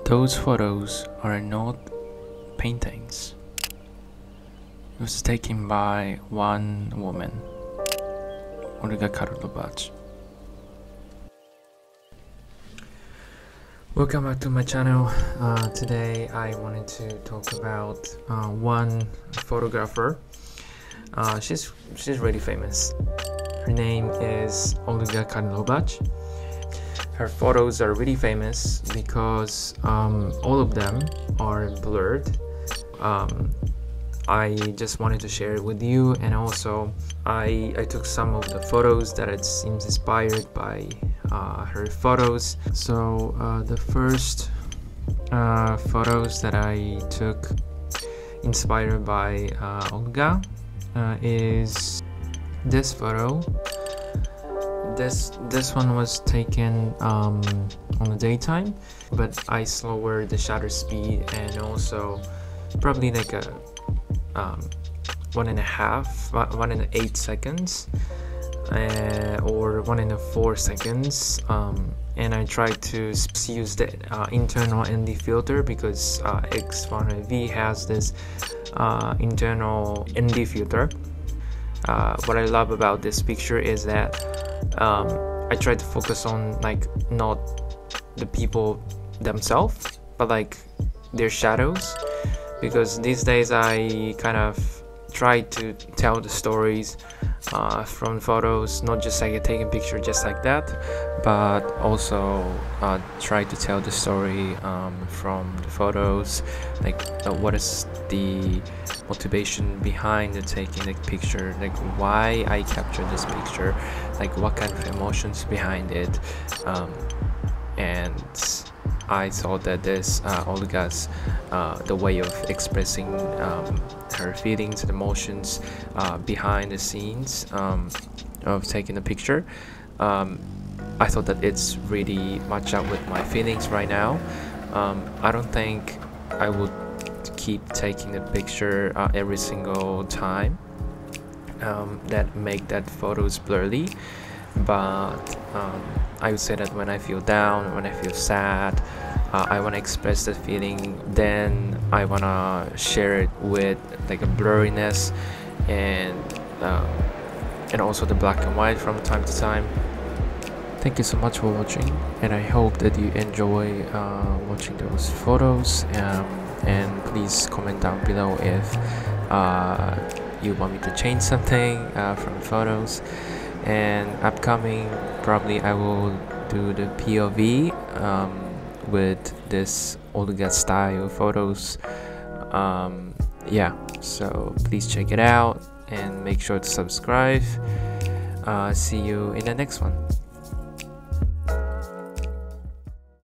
Those photos are not paintings. It was taken by one woman, Olga Karlovac. Welcome back to my channel. Today I wanted to talk about one photographer. She's really famous. Her name is Olga Karlovac. Her photos are really famous because all of them are blurred. I just wanted to share it with you, and also I took some of the photos that it seems inspired by her photos. So the first photos that I took inspired by Olga is this photo. This one was taken on the daytime, but I lowered the shutter speed, and also probably like a 1.8 seconds or 1.4 seconds, and I tried to use the internal ND filter because X100V has this internal ND filter. What I love about this picture is that I tried to focus on like not the people themselves, but like their shadows, because these days I kind of try to tell the stories from photos, not just like taking a picture just like that, but also try to tell the story from the photos, like what is the motivation behind taking the picture, like why I captured this picture, like what kind of emotions behind it, and I thought that this Olga's the way of expressing her feelings and emotions behind the scenes of taking a picture. I thought that it's really match up with my feelings right now. I don't think I would keep taking the picture every single time that make that photos blurry, but I would say that when I feel down, when I feel sad, I want to express that feeling, then I want to share it with like a blurriness and also the black and white from time to time. Thank you so much for watching, and I hope that you enjoy watching those photos, and please comment down below if you want me to change something from the photos. And upcoming, probably I will do the POV with this Olga style photos. Yeah, so please check it out and make sure to subscribe. See you in the next one.